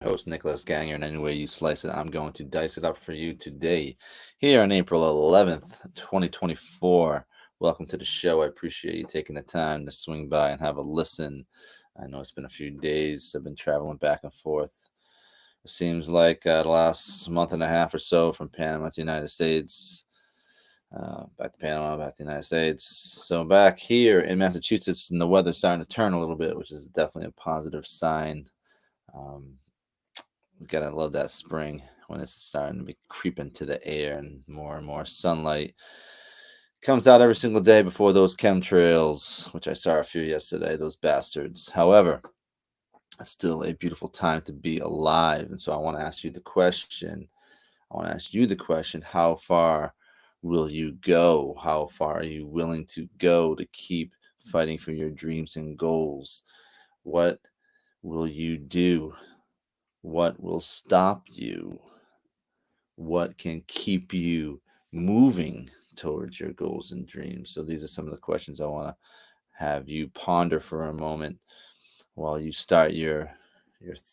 host, Nicholas Ganger, and any way you slice it, I'm going to dice it up for you today, here on April 11th, 2024. Welcome to the show. I appreciate you taking the time to swing by and have a listen. I know it's been a few days. I've been traveling back and forth. It seems like the last month and a half or so from Panama to the United States, back to Panama, back to the United States. So back here in Massachusetts, and the weather's starting to turn a little bit, which is definitely a positive sign. Um, Gotta love that spring when it's starting to be creeping to the air and more sunlight comes out every single day before those chemtrails, which I saw a few yesterday, those bastards. However, it's still a beautiful time to be alive. And so I want to ask you the question. I want to ask you the question, how far will you go? How far are you willing to go to keep fighting for your dreams and goals? What will you do? What will stop you? What can keep you moving towards your goals and dreams? So these are some of the questions I want to have you ponder for a moment while you start your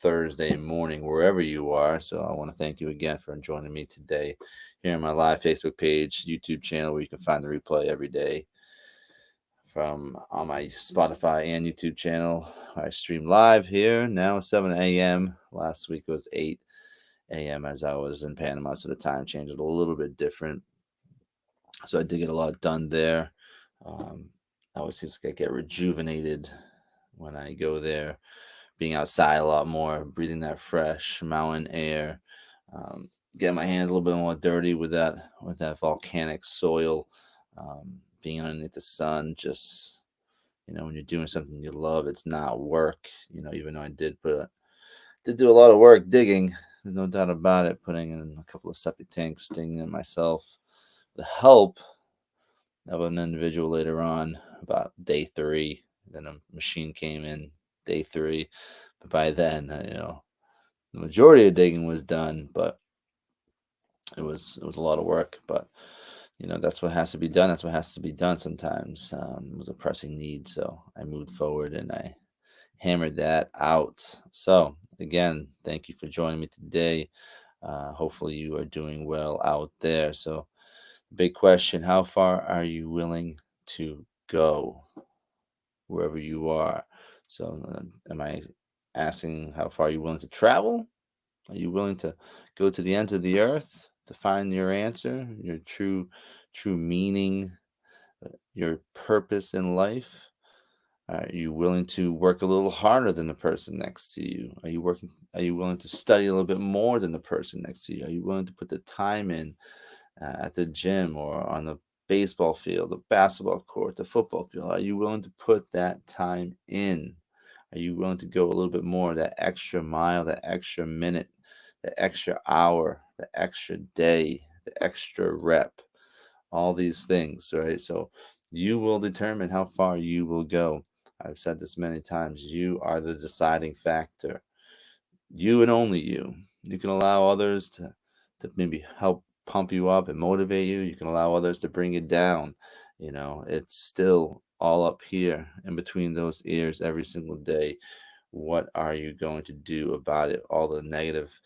Thursday morning wherever you are. So I want to thank you again for joining me today here on my live Facebook page, YouTube channel, where you can find the replay every day from on my Spotify and YouTube channel. I stream live here now 7 a.m. Last week was 8 a.m. as I was in Panama, so the time change is a little bit different. So I did get a lot done there. Um, Always seems like I get rejuvenated when I go there, being outside a lot more, breathing that fresh mountain air, getting my hands a little bit more dirty with that volcanic soil, being underneath the sun. Just when you're doing something you love, it's not work. Even though I did do a lot of work digging. There's no doubt about it. Putting in a couple of septic tanks, digging in myself. The help of an individual later on, about day three. Then a machine came in day three. But by then, the majority of digging was done. But it was a lot of work. But that's what has to be done. That's what has to be done sometimes. It was a pressing need, so I moved forward and I hammered that out. So again, thank you for joining me today. Hopefully you are doing well out there. So big question, how far are you willing to go wherever you are? So am I asking how far are you willing to travel? Are you willing to go to the ends of the earth to find your answer, your true meaning, your purpose in life? Are you willing to work a little harder than the person next to you? Are you willing to study a little bit more than the person next to you? Are you willing to put the time in at the gym or on the baseball field, the basketball court, the football field? Are you willing to put that time in? Are you willing to go a little bit more, that extra mile, that extra minute, the extra hour, the extra day, the extra rep? All these things, right? So you will determine how far you will go. I've said this many times. You are the deciding factor. You and only you. You can allow others to maybe help pump you up and motivate you. You can allow others to bring you down. It's still all up here in between those ears every single day. What are you going to do about it? All the negative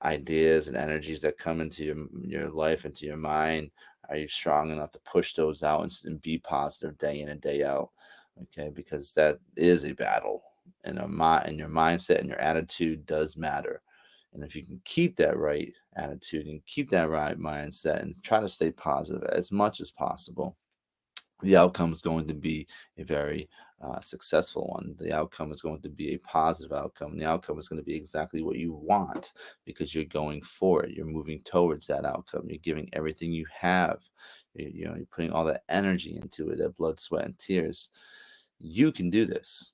ideas and energies that come into your life, into your mind, are you strong enough to push those out and be positive day in and day out? Okay, because that is a battle, and your mindset and your attitude does matter. And if you can keep that right attitude and keep that right mindset and try to stay positive as much as possible, the outcome is going to be a very successful one. The outcome is going to be a positive outcome. The outcome is going to be exactly what you want because you're going for it. You're moving towards that outcome. You're giving everything you have. You're putting all that energy into it, that blood, sweat, and tears. You can do this.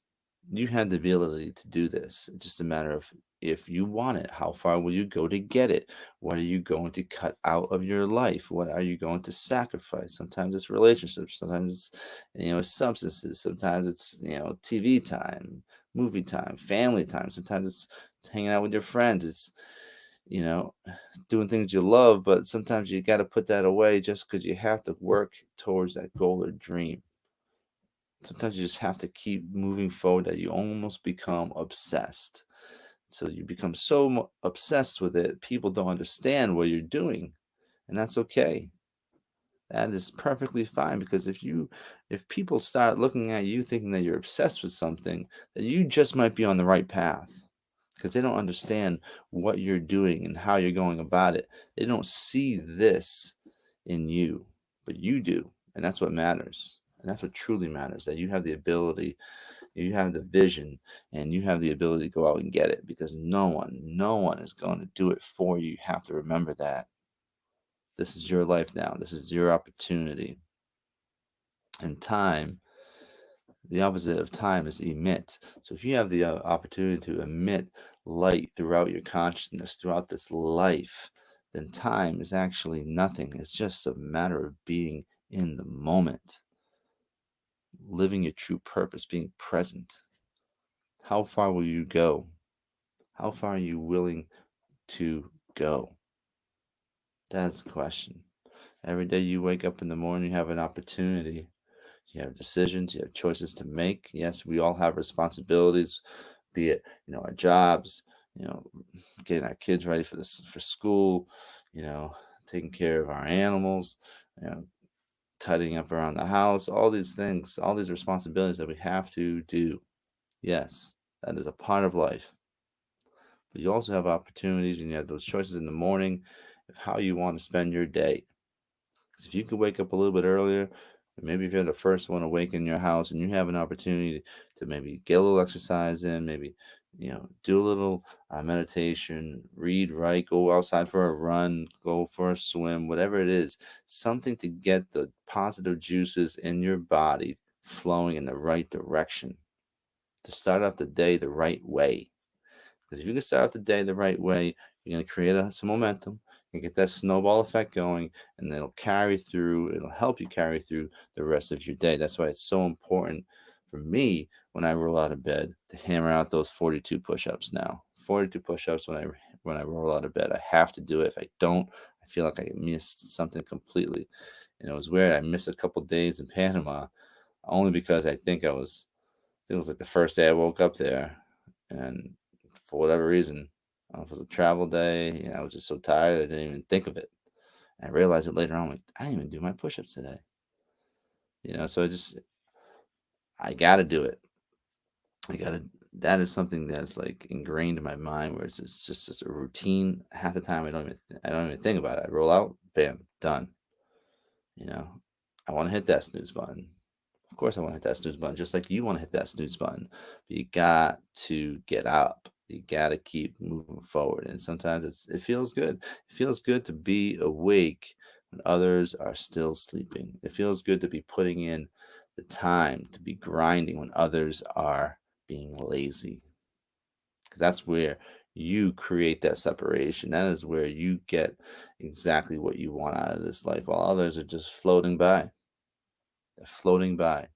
You have the ability to do this. It's just a matter of if you want it, how far will you go to get it? What are you going to cut out of your life? What are you going to sacrifice? Sometimes it's relationships, sometimes it's substances, sometimes it's TV time, movie time, family time, sometimes it's hanging out with your friends. It's you know doing things you love, but sometimes you got to put that away just because you have to work towards that goal or dream. Sometimes you just have to keep moving forward that you almost become obsessed. So you become so obsessed with it, people don't understand what you're doing, and that's okay. That is perfectly fine because if people start looking at you thinking that you're obsessed with something, then you just might be on the right path because they don't understand what you're doing and how you're going about it. They don't see this in you, but you do, and that's what matters. And that's what truly matters, that you have the ability, you have the vision, and you have the ability to go out and get it because no one is going to do it for you. You have to remember that. This is your life now. This is your opportunity. And time, the opposite of time is emit. So if you have the opportunity to emit light throughout your consciousness, throughout this life, then time is actually nothing. It's just a matter of being in the moment, living your true purpose, being present. How far will you go? How far are you willing to go? That's the question. Every day you wake up in the morning, you have an opportunity. You have decisions, you have choices to make. Yes, we all have responsibilities, be it, our jobs, getting our kids ready for school, taking care of our animals, you know, tidying up around the house, all these things, all these responsibilities that we have to do. Yes, that is a part of life. But you also have opportunities and you have those choices in the morning of how you want to spend your day. 'Cause if you could wake up a little bit earlier, maybe if you're the first one awake in your house and you have an opportunity to maybe get a little exercise in, maybe do a little meditation, read, write, go outside for a run, go for a swim, whatever it is, something to get the positive juices in your body flowing in the right direction to start off the day the right way. Because if you can start out the day the right way, you're going to create some momentum. You get that snowball effect going, and it'll carry through. It'll help you carry through the rest of your day. That's why it's so important for me when I roll out of bed to hammer out those 42 push-ups now. 42 push-ups when I roll out of bed. I have to do it. If I don't, I feel like I missed something completely. And it was weird. I missed a couple days in Panama only because I think it was like the first day I woke up there, and for whatever reason, I don't know if it was a travel day, I was just so tired I didn't even think of it. And I realized it later on, like I didn't even do my push-ups today. So I gotta do it. I gotta. That is something that's like ingrained in my mind, where it's just a routine. Half the time, I don't even think about it. I roll out, bam, done. You know, I want to hit that snooze button. Of course, I want to hit that snooze button, just like you want to hit that snooze button. But you got to get up. You got to keep moving forward. And sometimes it feels good. It feels good to be awake when others are still sleeping. It feels good to be putting in the time, to be grinding when others are being lazy. Because that's where you create that separation. That is where you get exactly what you want out of this life, while others are just floating by. They're floating by.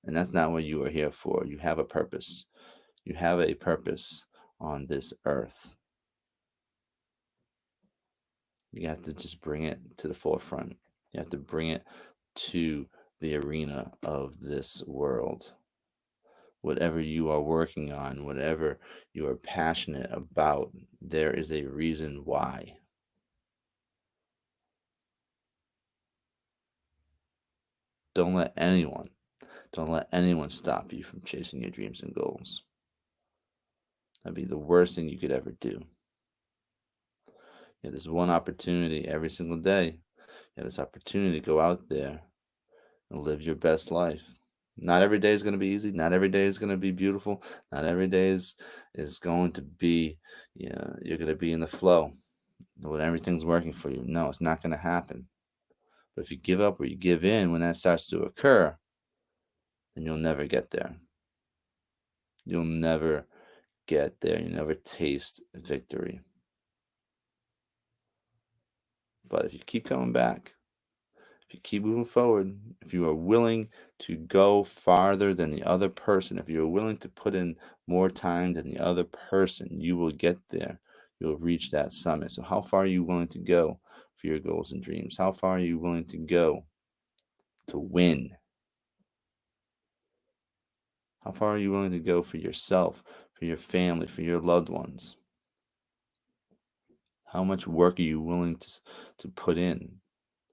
And that's not what you are here for. You have a purpose. You have a purpose on this earth. You have to just bring it to the forefront. You have to bring it to the arena of this world. Whatever you are working on, whatever you are passionate about, there is a reason why. Don't let anyone, don't let anyone stop you from chasing your dreams and goals. That'd be the worst thing you could ever do. You have this one opportunity every single day. You have this opportunity to go out there and live your best life. Not every day is going to be easy. Not every day is going to be beautiful. Not every day is going to be, you're going to be in the flow when everything's working for you. No, it's not going to happen. But if you give up or you give in when that starts to occur, then you'll never get there. You'll never get there. You never taste victory. But if you keep coming back, if you keep moving forward, if you are willing to go farther than the other person, if you are willing to put in more time than the other person, you will get there. You'll reach that summit. So, how far are you willing to go for your goals and dreams? How far are you willing to go to win? How far are you willing to go for yourself, for your family, for your loved ones? How much work are you willing to put in?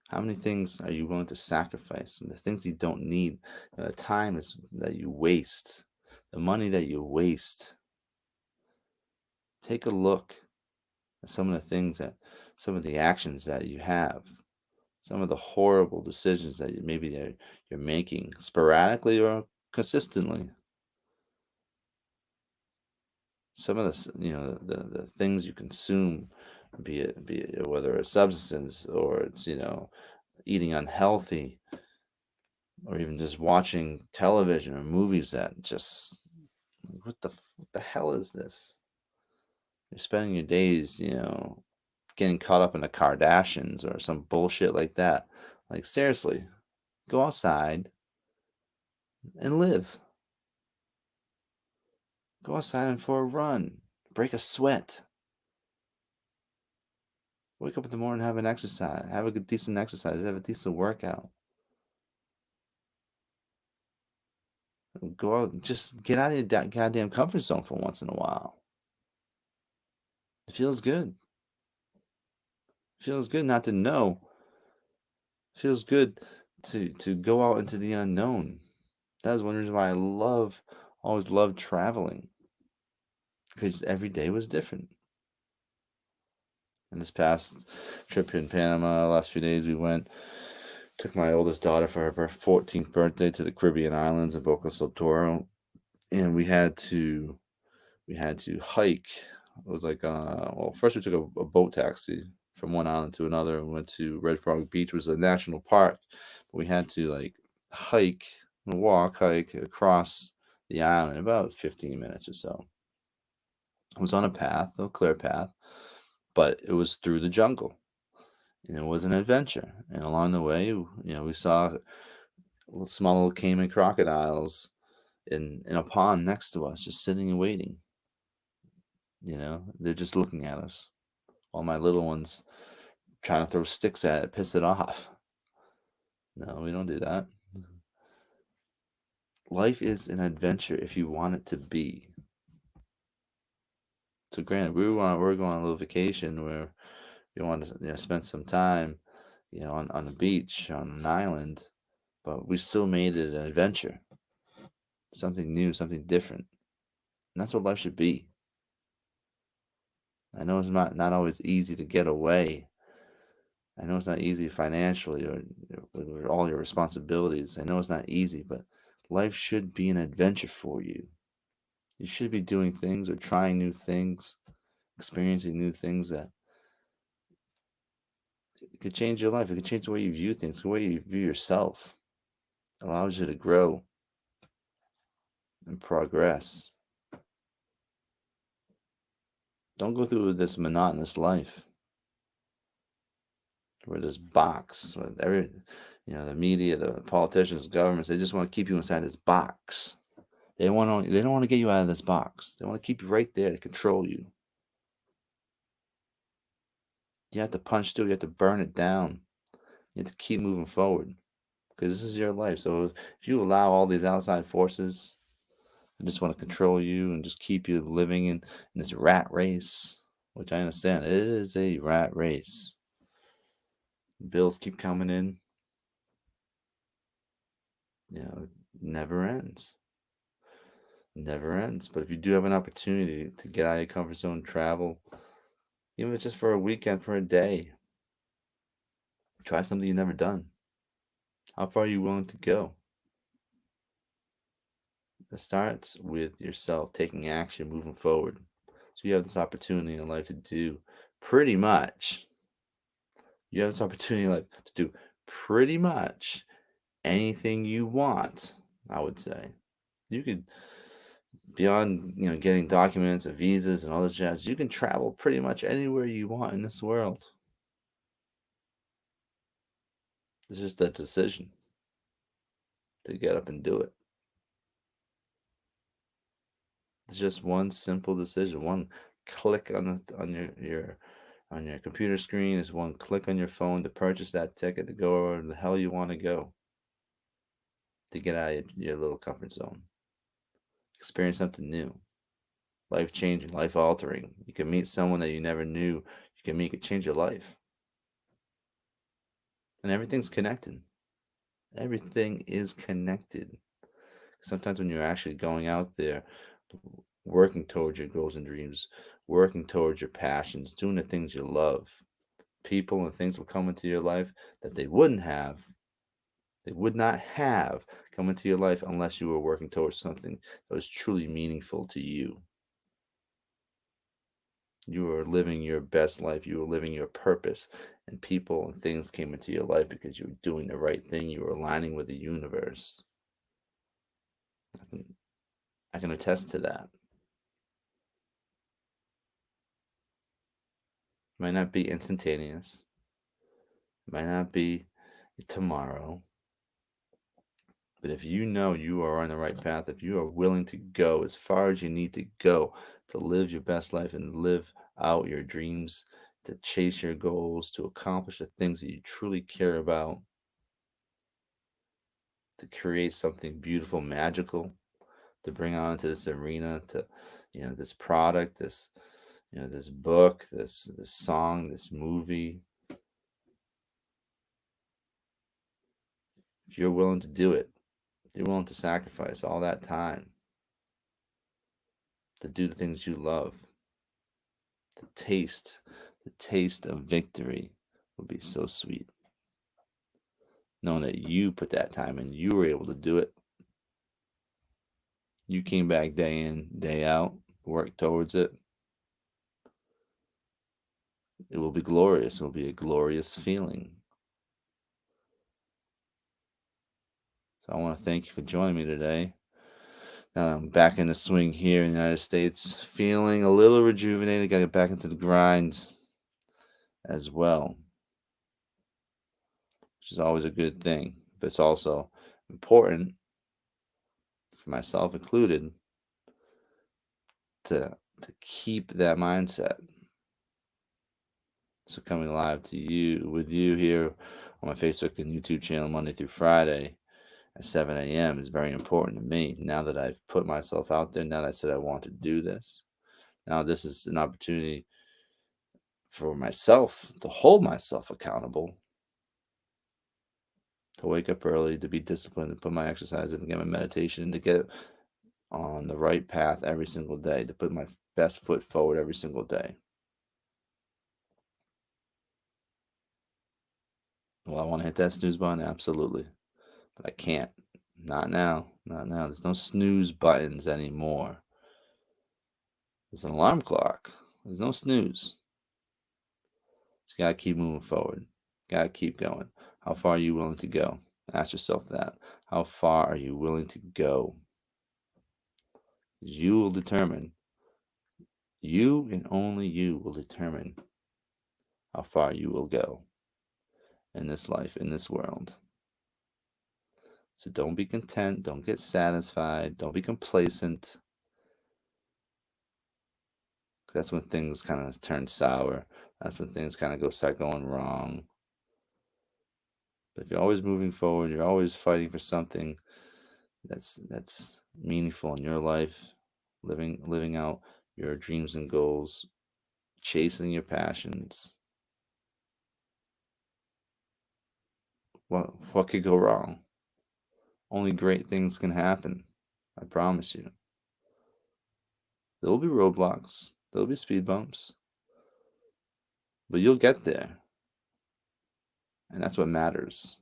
How many things are you willing to sacrifice? And the things you don't need, the time is that you waste, the money that you waste. Take a look at some of the things that, some of the actions that you have, some of the horrible decisions that maybe you're making sporadically or consistently. Some of the things you consume, be it whether it's substance or it's eating unhealthy, or even just watching television or movies that just, what the hell is this? You're spending your days, getting caught up in the Kardashians or some bullshit like that. Like, seriously, go outside and live. Go outside and for a run. Break a sweat. Wake up in the morning, have an exercise. Have a good, decent exercise. Have a decent workout. Go out, just get out of your goddamn comfort zone for once in a while. It feels good. It feels good not to know. It feels good to go out into the unknown. That is one reason why always loved traveling, because every day was different. And this past trip in Panama, last few days, took my oldest daughter for her 14th birthday to the Caribbean islands of Boca del Toro, and we had to hike. It was like, well, first we took a boat taxi from one island to another, and went to Red Frog Beach, which was a national park. But we had to like hike across the island about 15 minutes or so. It was on a clear path, but it was through the jungle. And it was an adventure. And along the way, we saw small little caiman crocodiles in a pond next to us, just sitting and waiting. They're just looking at us, while my little ones trying to throw sticks at it, piss it off. No, we don't do that. Life is an adventure if you want it to be. So granted, we're going on a little vacation where we want to spend some time, on the beach, on an island, but we still made it an adventure, something new, something different. And that's what life should be. I know it's not always easy to get away. I know it's not easy financially, or with all your responsibilities. I know it's not easy, but life should be an adventure for you. You should be doing things or trying new things, experiencing new things that it could change your life. It could change the way you view things, the way you view yourself. It allows you to grow and progress. Don't go through this monotonous life where this box, where the media, the politicians, governments, they just want to keep you inside this box. They don't want to get you out of this box. They want to keep you right there to control you. You have to punch through. You have to burn it down. You have to keep moving forward, because this is your life. So if you allow all these outside forces that just want to control you and just keep you living in this rat race, which I understand, it is a rat race. Bills keep coming in. It never ends. Never ends. But if you do have an opportunity to get out of your comfort zone, travel, even if it's just for a weekend, for a day, try something you've never done. How far are you willing to go? It starts with yourself taking action, moving forward. So you have this opportunity in life to do pretty much, you have this opportunity in life to do pretty much anything you want, I would say. You could, beyond, getting documents and visas and all this jazz, you can travel pretty much anywhere you want in this world. It's just a decision to get up and do it. It's just one simple decision, one click on your computer screen, is one click on your phone to purchase that ticket to go where the hell you want to go, to get out of your little comfort zone, experience something new. life changing, life altering. You can meet someone that you never knew you can meet, could change your life. And everything's connected. Everything is connected. Sometimes when you're actually going out there, working towards your goals and dreams, working towards your passions, doing the things you love, people and things will come into your life that they would not have come into your life unless you were working towards something that was truly meaningful to you. You were living your best life. You were living your purpose, and people and things came into your life because you were doing the right thing. You were aligning with the universe. I can, I can attest to that. It might not be instantaneous. It might not be tomorrow. But if you know you are on the right path, if you are willing to go as far as you need to go to live your best life and live out your dreams, to chase your goals, to accomplish the things that you truly care about, to create something beautiful, magical, to bring onto this arena, to, this product, this book, this song, this movie. If you're willing to do it, you're willing to sacrifice all that time to do the things you love, the taste, the taste of victory would be so sweet. Knowing that you put that time in, you were able to do it. You came back day in, day out, worked towards it. It will be glorious. It will be a glorious feeling. So I want to thank you for joining me today. Now I'm back in the swing here in the United States, feeling a little rejuvenated. Got to get back into the grind as well, which is always a good thing. But it's also important, for myself included, to keep that mindset. So coming live to you with you here on my Facebook and YouTube channel Monday through Friday at 7 a.m. is very important to me. Now that I've put myself out there, now that I said I want to do this, now this is an opportunity for myself to hold myself accountable, to wake up early, to be disciplined, to put my exercise in, to get my meditation, to get on the right path every single day, to put my best foot forward every single day. Well, I want to hit that snooze button, absolutely. But I can't. Not now. Not now. There's no snooze buttons anymore. There's an alarm clock. There's no snooze. So you gotta keep moving forward. Gotta keep going. How far are you willing to go? Ask yourself that. How far are you willing to go? You will determine, you and only you will determine how far you will go in this life, in this world. So don't be content. Don't get satisfied. Don't be complacent. That's when things kind of turn sour. That's when things kind of start going wrong. But if you're always moving forward, you're always fighting for something that's meaningful in your life, living out your dreams and goals, chasing your passions. What could go wrong? Only great things can happen. I promise you. There will be roadblocks. There will be speed bumps. But you'll get there. And that's what matters.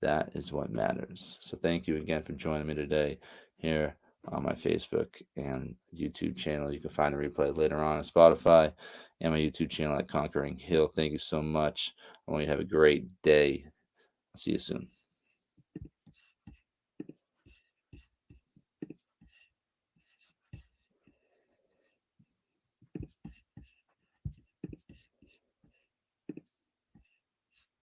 That is what matters. So thank you again for joining me today here on my Facebook and YouTube channel. You can find a replay later on Spotify and my YouTube channel at Conquering Hill. Thank you so much. I want you to have a great day. I'll see you soon.